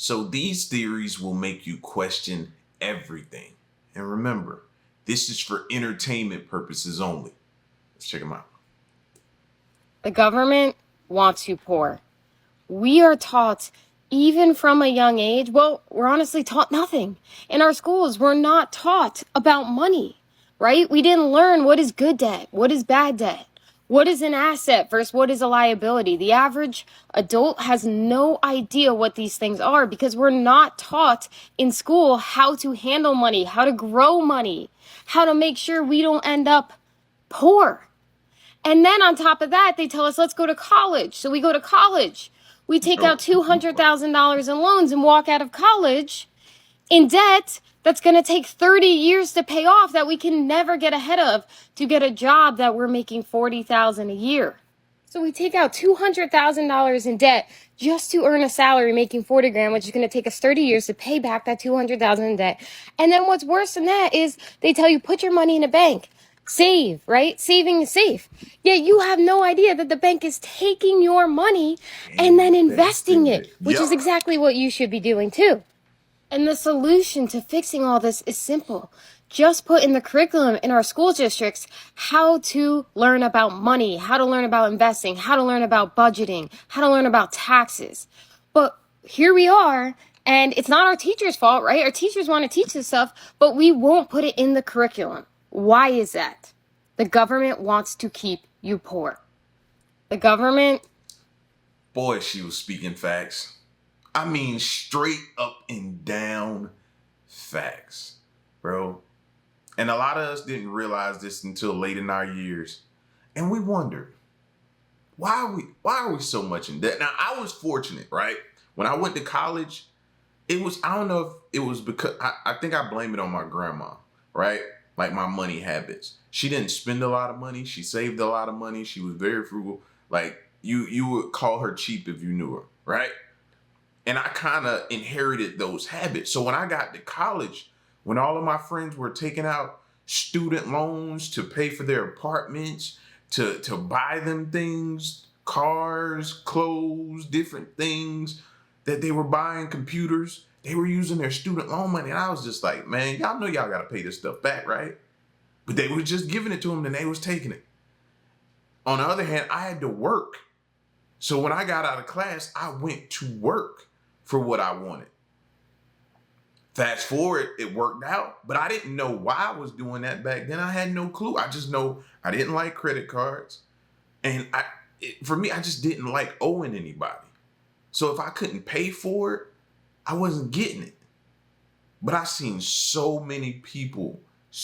So these theories will make you question everything. And remember, this is for entertainment purposes only. Let's check them out. The government wants you poor. We are taught, even from a young age, well, we're honestly taught nothing. In our schools, we're not taught about money, right? We didn't learn what is good debt, what is bad debt, what is an asset versus what is a liability. The average adult has no idea what these things are because we're not taught in school how to handle money, how to grow money, how to make sure we don't end up poor. And then on top of that, they tell us, let's go to college. So we go to college. We take out $200,000 in loans and walk out of college in debt that's going to take 30 years to pay off, that we can never get ahead of to get a job that we're making $40,000 a year. So we take out $200,000 in debt just to earn a salary making 40 grand, which is going to take us 30 years to pay back that 200,000 in debt. And then what's worse than that is they tell you, put your money in a bank. Save, right? Saving is safe. Yet you have no idea that the bank is taking your money and then investing it, which is exactly what you should be doing too. And the solution to fixing all this is simple. Just put in the curriculum in our school districts how to learn about money, how to learn about investing, how to learn about budgeting, how to learn about taxes. But here we are, and it's not our teachers' fault, right? Our teachers want to teach this stuff, but we won't put it in the curriculum. Why is that? The government wants to keep you poor. The government... Boy, she was speaking facts. I mean, straight up and down facts, bro. And a lot of us didn't realize this until late in our years. And we wondered, why are we so much in debt? Now, I was fortunate, right? When I went to college, I don't know if it was because, I think I blame it on my grandma, right? Like my money habits. She didn't spend a lot of money. She saved a lot of money. She was very frugal. Like you would call her cheap if you knew her, right? And I kind of inherited those habits. So when I got to college, when all of my friends were taking out student loans to pay for their apartments, to buy them things, cars, clothes, different things that they were buying, computers, they were using their student loan money. And I was just like, man, y'all know y'all got to pay this stuff back, right? But they were just giving it to them and they was taking it. On the other hand, I had to work. So when I got out of class, I went to work for what I wanted. Fast forward, it worked out, but I didn't know why I was doing that back then. I had no clue. I just know I didn't like credit cards. And for me, I just didn't like owing anybody. So if I couldn't pay for it, I wasn't getting it. But I seen so many people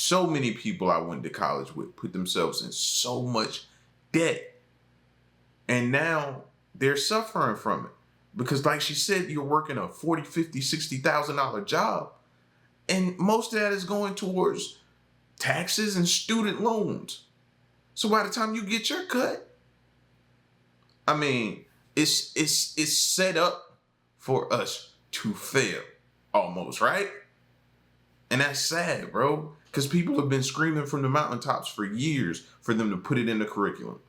I went to college with put themselves in so much debt. And now they're suffering from it. Because like she said, you're working a $40,000, $50,000, $60,000 job. And most of that is going towards taxes and student loans. So by the time you get your cut, I mean, it's set up for us to fail almost, right? And that's sad, bro. Because people have been screaming from the mountaintops for years for them to put it in the curriculum.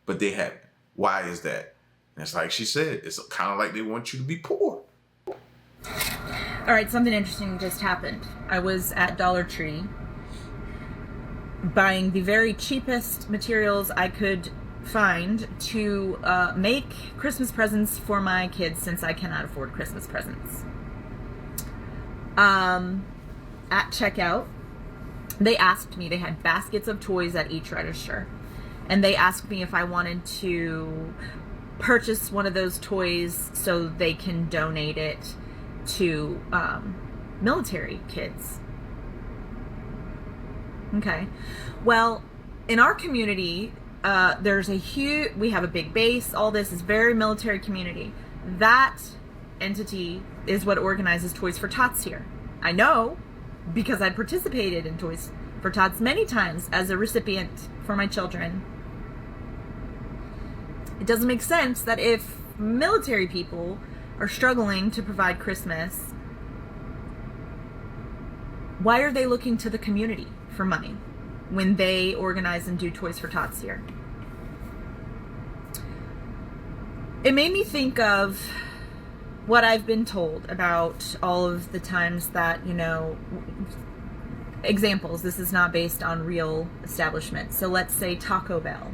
But they haven't. Why is that? And it's like she said, it's kind of like they want you to be poor. All right, something interesting just happened. I was at Dollar Tree buying the very cheapest materials I could find to make Christmas presents for my kids, since I cannot afford Christmas presents. At checkout, they asked me, they had baskets of toys at each register, and they asked me if I wanted to purchase one of those toys so they can donate it to military kids. Okay. Well, in our community, we have a big base. All this is very military community. That entity is what organizes Toys for Tots here. I know because I participated in Toys for Tots many times as a recipient for my children. It doesn't make sense that if military people are struggling to provide Christmas, why are they looking to the community for money when they organize and do Toys for Tots here? It made me think of what I've been told about all of the times that, you know, examples, this is not based on real establishments. So let's say Taco Bell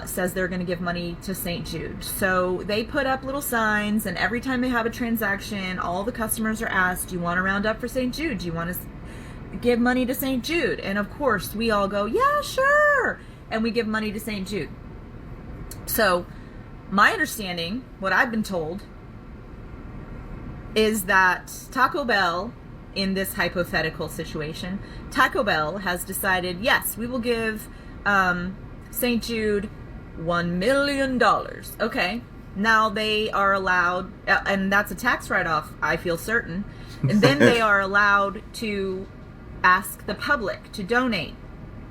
says they're going to give money to St. Jude. So they put up little signs, and every time they have a transaction, all the customers are asked, do you want to round up for St. Jude? Do you want to give money to St. Jude? And of course, we all go, yeah, sure. And we give money to St. Jude. So my understanding, what I've been told, is that Taco Bell, in this hypothetical situation, Taco Bell has decided, yes, we will give St. Jude $1 million. Okay, now they are allowed, and that's a tax write-off, I feel certain, and then they are allowed to ask the public to donate.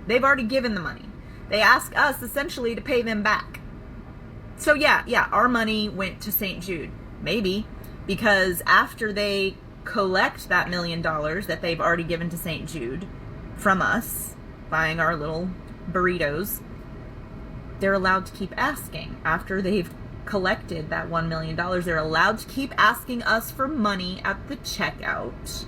They've already given the money. They ask us essentially to pay them back. So yeah, our money went to St. Jude, maybe, because after they collect that $1 million that they've already given to St. Jude from us, buying our little burritos, they're allowed to keep asking. After they've collected that $1 million, they're allowed to keep asking us for money at the checkout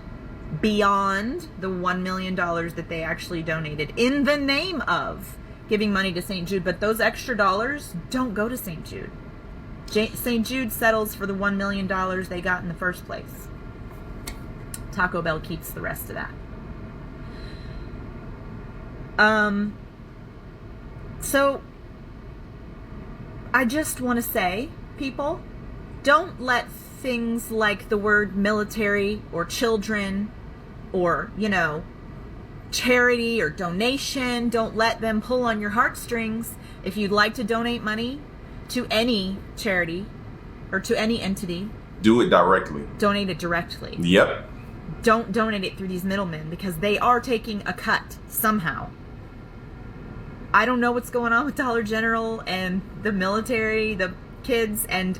beyond the $1 million that they actually donated in the name of giving money to St. Jude. But those extra dollars don't go to St. Jude. St. Jude settles for the $1 million they got in the first place. Taco Bell keeps the rest of that. So I just want to say, people, don't let things like the word military or children or, you know, charity or donation, don't let them pull on your heartstrings. If you'd like to donate money to any charity or to any entity, do it directly. Donate it directly. Yep. Don't donate it through these middlemen, because they are taking a cut somehow. I don't know what's going on with Dollar General and the military, the kids, and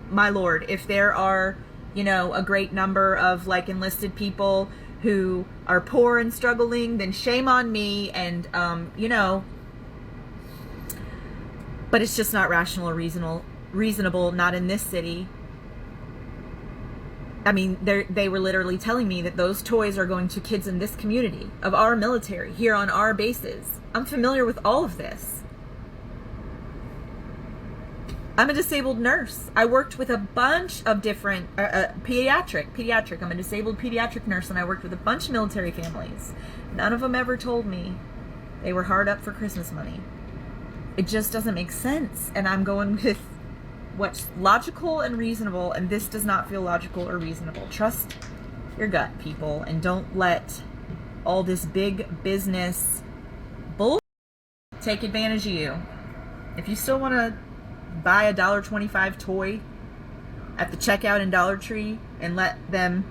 my lord, if there are, you know, a great number of like enlisted people who are poor and struggling, then shame on me, and you know, but it's just not rational or reasonable, not in this city. I mean, they were literally telling me that those toys are going to kids in this community of our military here on our bases. I'm familiar with all of this. I'm a disabled nurse. I worked with a bunch of different pediatric. I'm a disabled pediatric nurse, and I worked with a bunch of military families. None of them ever told me they were hard up for Christmas money. It just doesn't make sense. And I'm going with what's logical and reasonable, and this does not feel logical or reasonable. Trust your gut, people, and don't let all this big business bull take advantage of you. If you still want to buy a $1.25 toy at the checkout in Dollar Tree and let them,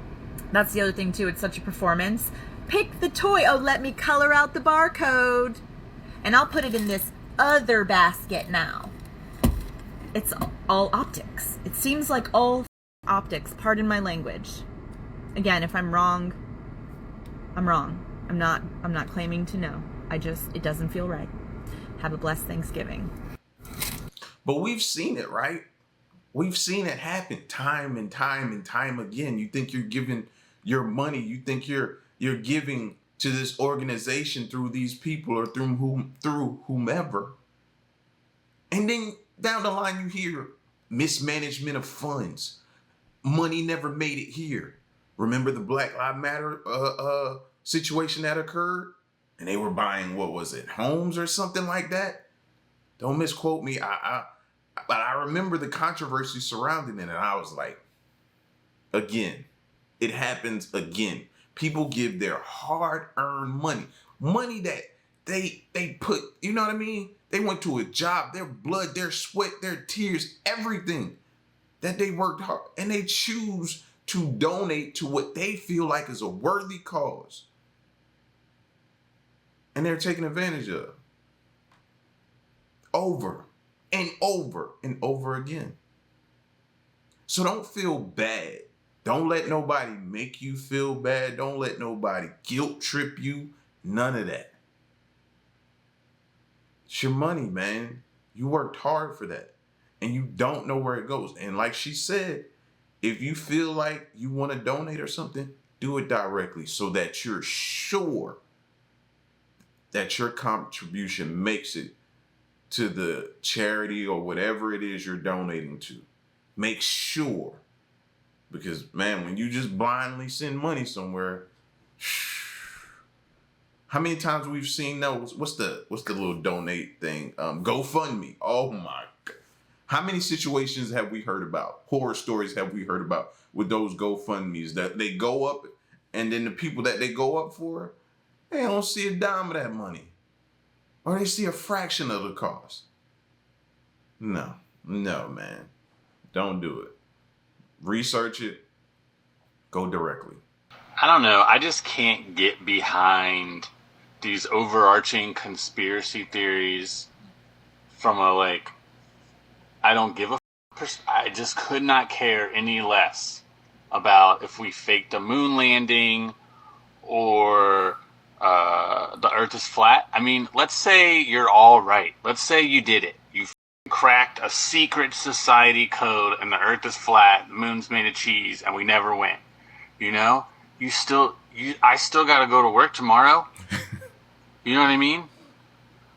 that's the other thing too, it's such a performance. Pick the toy. Oh, let me color out the barcode, and I'll put it in this other basket now. It's all optics. It seems like all optics. Pardon my language. Again, if I'm wrong, I'm wrong. I'm not claiming to know. It doesn't feel right. Have a blessed Thanksgiving. But we've seen it, right? We've seen it happen time and time and time again. You think you're giving your money, you think you're giving to this organization through these people or through whomever. And then down the line, you hear mismanagement of funds. Money never made it here. Remember the Black Lives Matter situation that occurred? And they were buying, what was it, homes or something like that? Don't misquote me. But I remember the controversy surrounding it, and I was like, again, it happens again. People give their hard-earned money that they put, you know what I mean? They went to a job, their blood, their sweat, their tears, everything that they worked hard, and they choose to donate to what they feel like is a worthy cause. And they're taken advantage of. Over and over and over again. So don't feel bad. Don't let nobody make you feel bad. Don't let nobody guilt trip you. None of that. It's your money, man. You worked hard for that. And you don't know where it goes. And like she said, If you feel like you want to donate or something, do it directly so that you're sure that your contribution makes it to the charity or whatever it is you're donating to. Make sure. Because man, when you just blindly send money somewhere, how many times we've seen those? What's the little donate thing? GoFundMe. Oh my God. How many situations have we heard about? Horror stories have we heard about with those GoFundMes that they go up and then the people that they go up for, they don't see a dime of that money. Or they see a fraction of the cost. No, man. Don't do it. Research it. Go directly. I don't know. I just can't get behind these overarching conspiracy theories from a, like, I don't give a I just could not care any less about if we faked a moon landing or the earth is flat. I mean, let's say you're all right. Let's say you did it. You cracked a secret society code and the earth is flat, the moon's made of cheese, and we never went. You know? I still got to go to work tomorrow. You know what I mean?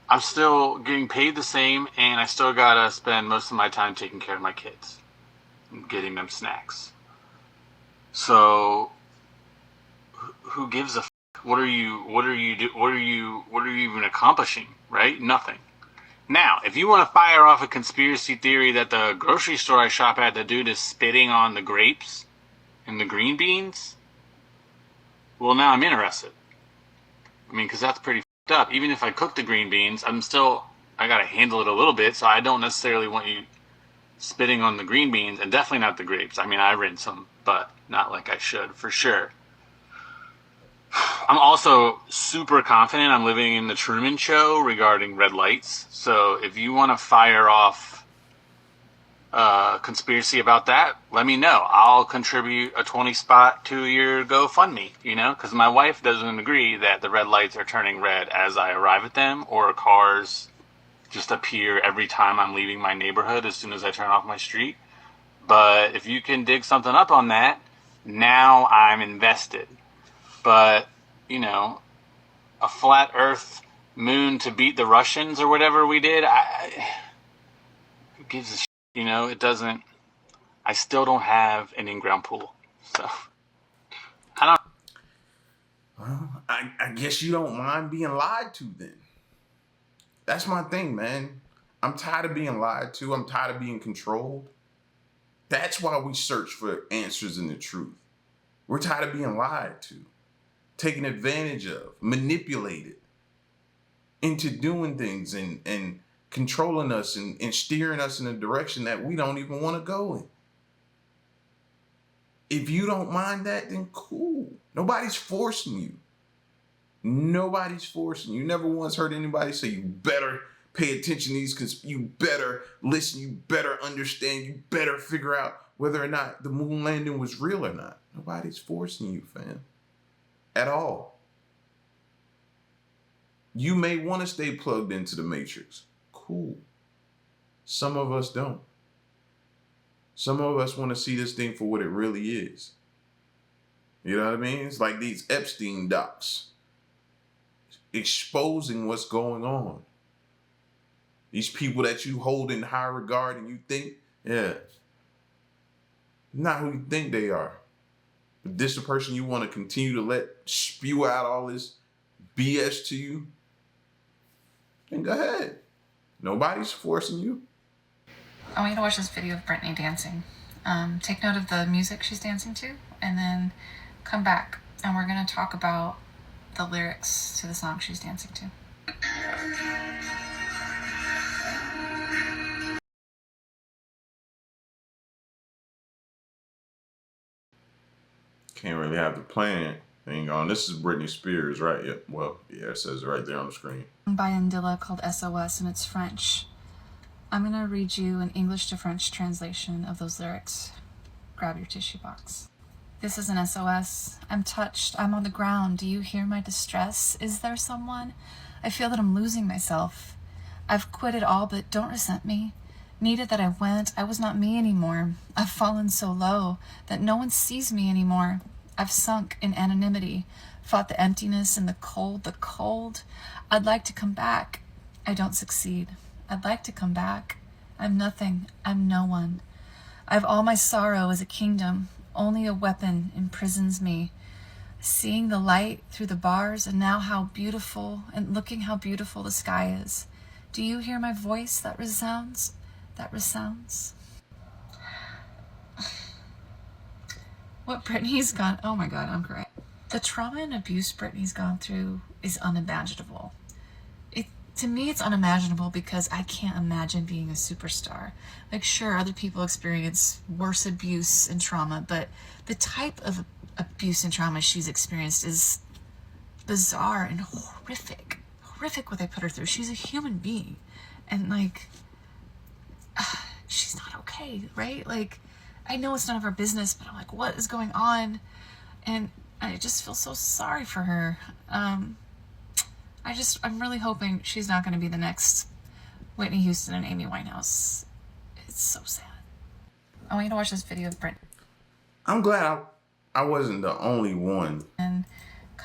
I'm still getting paid the same, and I still got to spend most of my time taking care of my kids and getting them snacks. So who gives a f-? What are you even accomplishing, right? Nothing. Now, if you want to fire off a conspiracy theory that the grocery store I shop at, the dude is spitting on the grapes and the green beans, well, now I'm interested. I mean, because that's pretty f***ed up. Even if I cook the green beans, I got to handle it a little bit, so I don't necessarily want you spitting on the green beans, and definitely not the grapes. I mean, I rinse them, but not like I should, for sure. I'm also super confident I'm living in the Truman Show regarding red lights. So if you want to fire off conspiracy about that, let me know. I'll contribute a 20 spot to your GoFundMe, you know, because my wife doesn't agree that the red lights are turning red as I arrive at them, or cars just appear every time I'm leaving my neighborhood as soon as I turn off my street. But if you can dig something up on that, now I'm invested. But, you know, a flat earth moon to beat the Russians or whatever we did, who gives a shit? You know, it doesn't. I still don't have an in-ground pool, so I don't. Well, I guess you don't mind being lied to then. That's my thing, man. I'm tired of being lied to. I'm tired of being controlled. That's why we search for answers in the truth. We're tired of being lied to, taken advantage of, manipulated into doing things and controlling us and steering us in a direction that we don't even want to go in. If you don't mind that, then cool. Nobody's forcing you. Nobody's forcing you. You never once heard anybody say you better pay attention to these because you better listen, you better understand, you better figure out whether or not the moon landing was real or not. Nobody's forcing you, fam. At all. You may want to stay plugged into the matrix. Cool. Some of us don't. Some of us want to see this thing for what it really is. You know what I mean? It's like these Epstein docs exposing what's going on. These people that you hold in high regard and you think, yeah, not who you think they are. But this the person you want to continue to let spew out all this BS to you, then go ahead. Nobody's forcing you. I want you to watch this video of Brittany dancing. Take note of the music she's dancing to, and then come back, and we're going to talk about the lyrics to the song she's dancing to. Can't really have the plan thing on. This is Britney Spears, right? Yeah. Well, yeah, it says it right there on the screen. By Andilla called SOS, and it's French. I'm going to read you an English to French translation of those lyrics. Grab your tissue box. This is an SOS. I'm touched. I'm on the ground. Do you hear my distress? Is there someone? I feel that I'm losing myself. I've quit it all, but don't resent me. Needed that I went. I was not me anymore. I've fallen so low that no one sees me anymore. I've sunk in anonymity, fought the emptiness and the cold, the cold. I'd like to come back. I don't succeed. I'd like to come back. I'm nothing. I'm no one. I've all my sorrow as a kingdom. Only a weapon imprisons me. Seeing the light through the bars, and now how beautiful, and looking how beautiful the sky is. Do you hear my voice that resounds? That resounds? What Brittany's gone, oh my God, I'm crying. The trauma and abuse Brittany's gone through is unimaginable. To me, it's unimaginable because I can't imagine being a superstar. Like, sure, other people experience worse abuse and trauma, but the type of abuse and trauma she's experienced is bizarre and horrific. Horrific what they put her through. She's a human being. And, like, she's not okay, right? Like, I know it's none of our business, but I'm like, what is going on? And I just feel so sorry for her. I'm really hoping she's not going to be the next Whitney Houston and Amy Winehouse. It's so sad. I want you to watch this video of Brent. I'm glad I wasn't the only one. And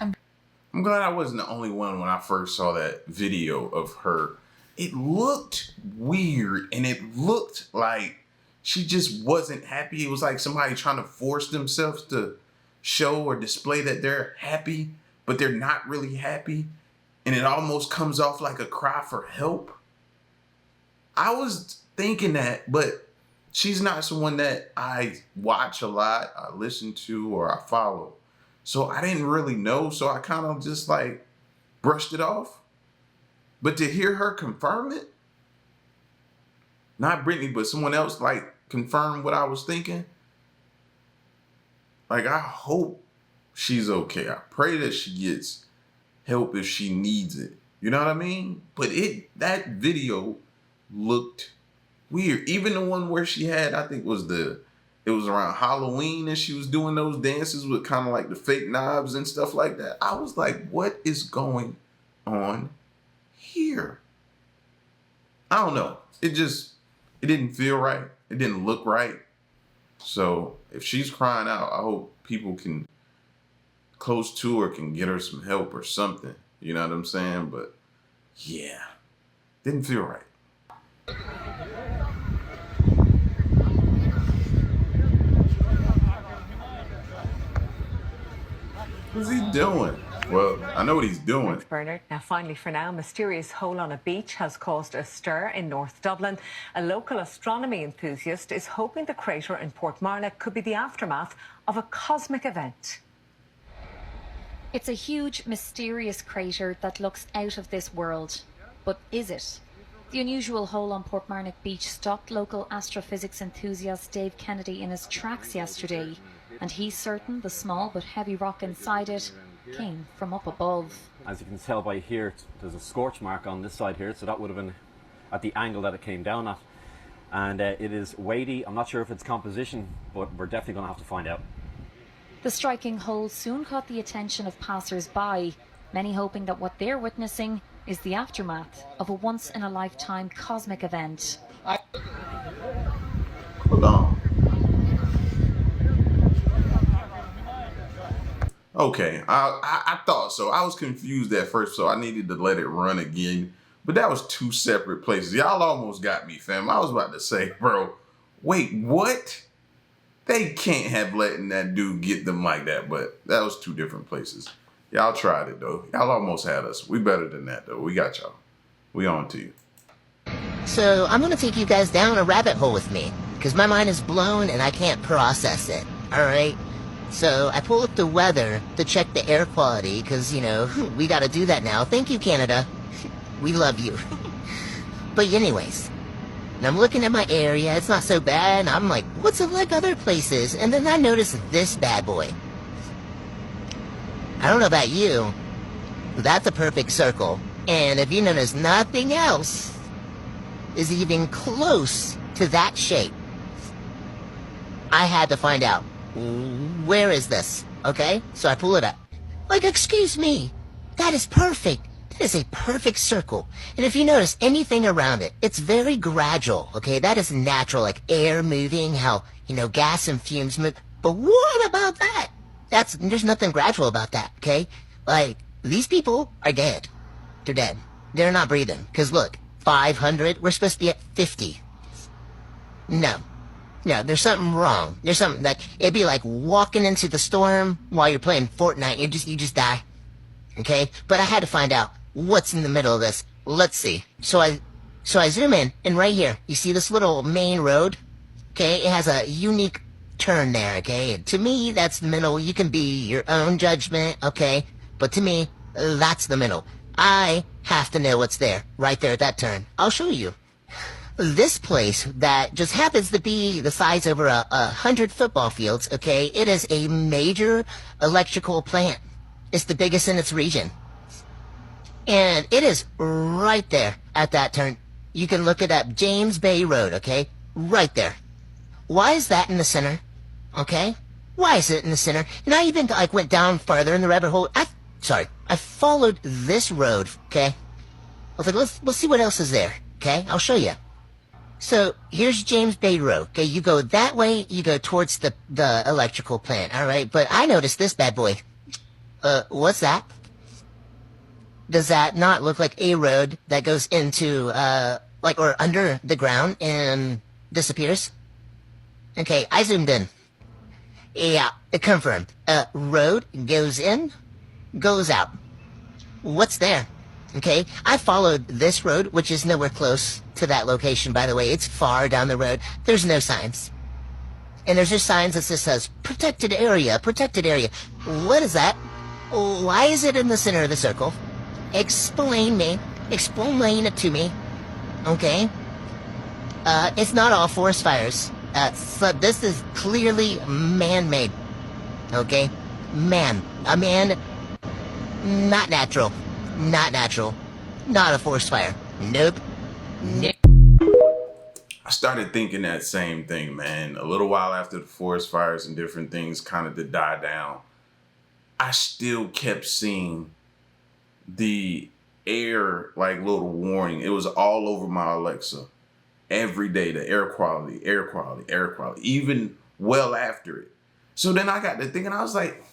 I'm glad I wasn't the only one when I first saw that video of her. It looked weird, and it looked like she just wasn't happy. It was like somebody trying to force themselves to show or display that they're happy, but they're not really happy. And it almost comes off like a cry for help. I was thinking that, but she's not someone that I watch a lot, I listen to, or I follow. So I didn't really know. So I kind of just like brushed it off. But to hear her confirm it, not Brittany, but someone else like confirm what I was thinking. Like, I hope she's okay. I pray that she gets help if she needs it. You know what I mean? But that video looked weird. Even the one where she had, I think it was around Halloween and she was doing those dances with kind of like the fake knives and stuff like that. I was like, what is going on here? I don't know. It didn't feel right. It didn't look right. So if she's crying out, I hope people close to her can get her some help or something. You know what I'm saying? But yeah, didn't feel right. What's he doing? Well, I know what he's doing. Thanks, Bernard. Now, finally, for now, a mysterious hole on a beach has caused a stir in North Dublin. A local astronomy enthusiast is hoping the crater in Portmarnock could be the aftermath of a cosmic event. It's a huge, mysterious crater that looks out of this world. But is it? The unusual hole on Portmarnock Beach stopped local astrophysics enthusiast Dave Kennedy in his tracks yesterday, and he's certain the small but heavy rock inside it came from up above. As you can tell by here, there's a scorch mark on this side here, so that would have been at the angle that it came down at. And it is weighty. I'm not sure if it's composition, but we're definitely going to have to find out. The striking hole soon caught the attention of passers-by, many hoping that what they're witnessing is the aftermath of a once-in-a-lifetime cosmic event. Hold on. Okay, I thought so. I was confused at first, so I needed to let it run again. But that was two separate places. Y'all almost got me, fam. I was about to say, bro, wait, what? They can't have letting that dude get them like that, but that was two different places. Y'all tried it, though. Y'all almost had us. We better than that, though. We got y'all. We on to you. So I'm gonna take you guys down a rabbit hole with me, because my mind is blown and I can't process it, alright? So I pull up the weather to check the air quality, because, you know, we gotta do that now. Thank you, Canada. We love you. But anyways, and I'm looking at my area, it's not so bad, and I'm like, what's it like other places? And then I notice this bad boy. I don't know about you, but that's a perfect circle. And if you notice nothing else is even close to that shape, I had to find out, where is this? Okay? So I pull it up. Like, excuse me, that is perfect. That is a perfect circle. And if you notice anything around it, it's very gradual, okay? That is natural, like air moving, how, gas and fumes move. But what about that? There's nothing gradual about that, okay? Like, these people are dead. They're dead. They're not breathing. Because look, 500, we're supposed to be at 50. No. No, there's something wrong. There's something that, it'd be like walking into the storm while you're playing Fortnite. You just die. Okay? But I had to find out what's in the middle of this. Let's see. So I zoom in, and right here, you see this little main road? Okay, it has a unique turn there, okay? To me, that's the middle. You can be your own judgment, okay? But to me, that's the middle. I have to know what's there, right there at that turn. I'll show you. This place that just happens to be the size over 100 football fields, okay? It is a major electrical plant. It's the biggest in its region. And it is right there at that turn. You can look it up, James Bay Road, okay? Right there. Why is that in the center? Okay? Why is it in the center? And I even went down farther in the rabbit hole. I followed this road, okay? I was like, let's see what else is there, okay? I'll show you. So here's James Bay Road. Okay, you go that way, you go towards the electrical plant, alright? But I noticed this bad boy. What's that? Does that not look like a road that goes into, or under the ground and disappears? Okay, I zoomed in. Yeah, confirmed. Road goes in, goes out. What's there? Okay, I followed this road, which is nowhere close to that location, by the way. It's far down the road. There's no signs. And there's just signs that just says, protected area, protected area. What is that? Why is it in the center of the circle? Explain it to me. Okay? It's not all forest fires. So this is clearly man-made. Okay? A man, not natural. Not natural. Not a forest fire. Nope. I started thinking that same thing, man. A little while after the forest fires and different things kind of did die down, I still kept seeing the air, little warning. It was all over my Alexa. Every day, the air quality, even well after it. So then I got to thinking, I was like,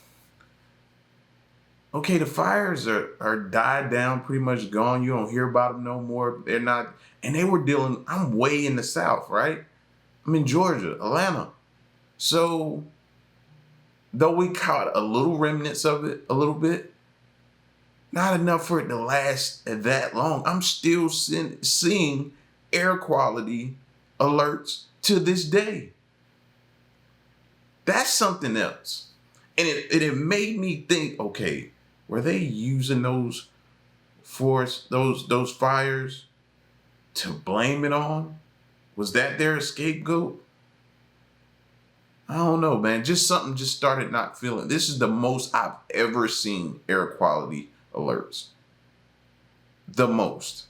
okay, the fires are died down, pretty much gone. You don't hear about them no more. They're not, and they were dealing, I'm way in the South, right? I'm in Georgia, Atlanta. So, though we caught a little remnants of it, a little bit, not enough for it to last that long. I'm still seeing air quality alerts to this day. That's something else. And it made me think, okay, were they using those fires to blame it on? Was that their scapegoat? I don't know, man. Just something just started not feeling. This is the most I've ever seen air quality alerts. The most.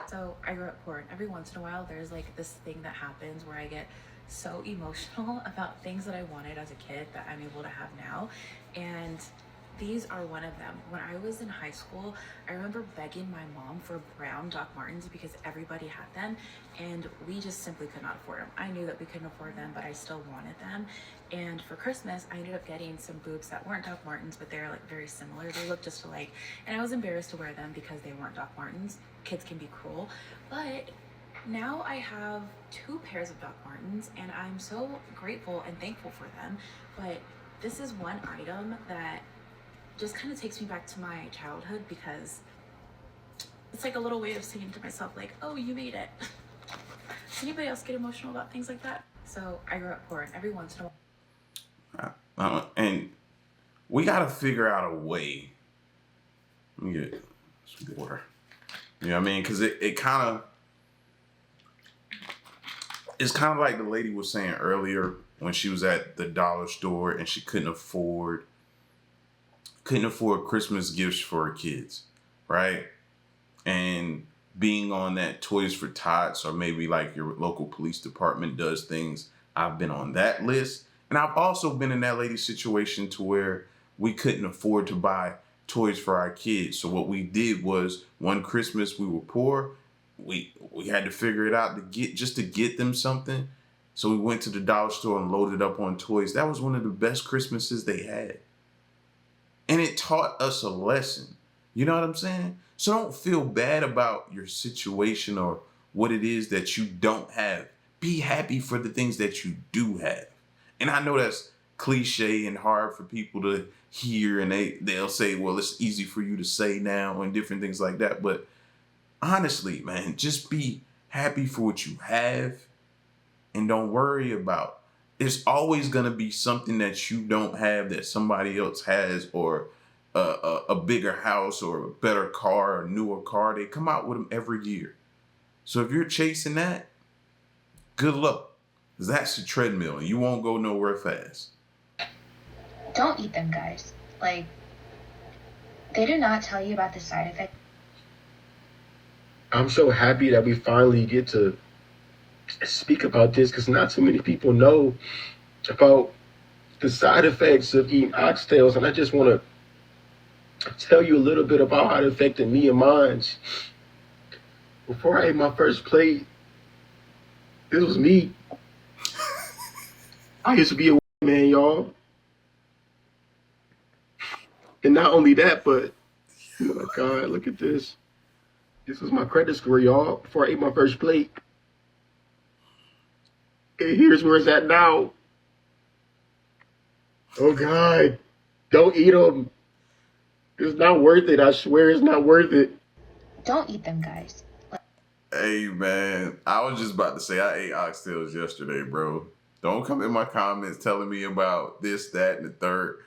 So I grew up poor, and every once in a while there's this thing that happens where I get so emotional about things that I wanted as a kid that I'm able to have now. And these are one of them. When I was in high school, I remember begging my mom for brown Doc Martens because everybody had them and we just simply could not afford them. I knew that we couldn't afford them, but I still wanted them. And for Christmas, I ended up getting some boots that weren't Doc Martens, but they're very similar. They look just alike. And I was embarrassed to wear them because they weren't Doc Martens. Kids can be cruel. But now I have 2 pairs of Doc Martens and I'm so grateful and thankful for them. But this is one item that just kind of takes me back to my childhood because it's a little way of saying to myself, oh, you made it. Does anybody else get emotional about things like that? So I grew up poor, and every once in a while. And we got to figure out a way. Let me get some water. You know what I mean? Because it's kind of like the lady was saying earlier when she was at the dollar store and she couldn't afford Christmas gifts for her kids, right? And being on that Toys for Tots, or maybe your local police department does things. I've been on that list. And I've also been in that lady's situation to where we couldn't afford to buy toys for our kids. So what we did was, one Christmas we were poor, we had to figure it out to get them something. So we went to the dollar store and loaded up on toys. That was one of the best Christmases they had. And it taught us a lesson. You know what I'm saying? So don't feel bad about your situation or what it is that you don't have. Be happy for the things that you do have. And I know that's cliche and hard for people to hear, and they'll say, well, it's easy for you to say now and different things like that. But honestly, man, just be happy for what you have and don't worry about. There's always going to be something that you don't have that somebody else has, or a bigger house or a better car or a newer car. They come out with them every year. So if you're chasing that, good luck. 'Cause that's a treadmill and you won't go nowhere fast. Don't eat them, guys. Like, they do not tell you about the side effects. I'm so happy that we finally get to speak about this, because not too many people know about the side effects of eating oxtails. And I just want to tell you a little bit about how it affected me and mine. Before I ate my first plate, this was me. I used to be a white man, y'all. And not only that, but, oh my God, look at this. This was my credit score, y'all, before I ate my first plate. And here's where it's at now. Oh God, don't eat them. It's not worth it. I swear it's not worth it. Don't eat them, guys. Hey, man, I was just about to say I ate oxtails yesterday, bro. Don't come in my comments telling me about this, that, and the third.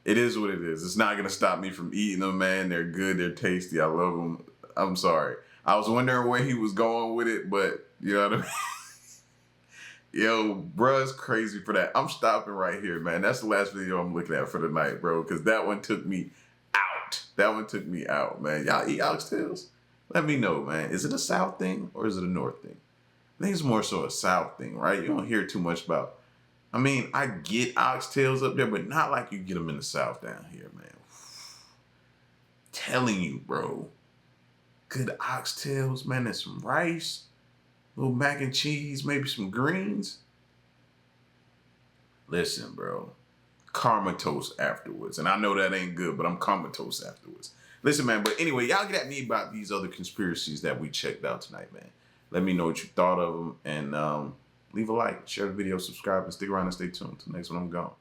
It is what it is. It's not going to stop me from eating them, man. They're good. They're tasty. I love them. I'm sorry. I was wondering where he was going with it, but you know what I mean? Yo, bruh's crazy for that. I'm stopping right here, man. That's the last video I'm looking at for the night, bro, because that one took me out. That one took me out, man. Y'all eat oxtails? Let me know, man. Is it a South thing or is it a North thing? I think it's more so a South thing, right? You don't hear too much about. I mean, I get oxtails up there, but not like you get them in the South down here, man. Telling you, bro. Good oxtails, man, and some rice, little mac and cheese, maybe some greens. Listen, bro. Comatose afterwards. And I know that ain't good, but I'm comatose afterwards. Listen, man, but anyway, y'all get at me about these other conspiracies that we checked out tonight, man. Let me know what you thought of them, and leave a like, share the video, subscribe, and stick around and stay tuned. Till next one, I'm gone.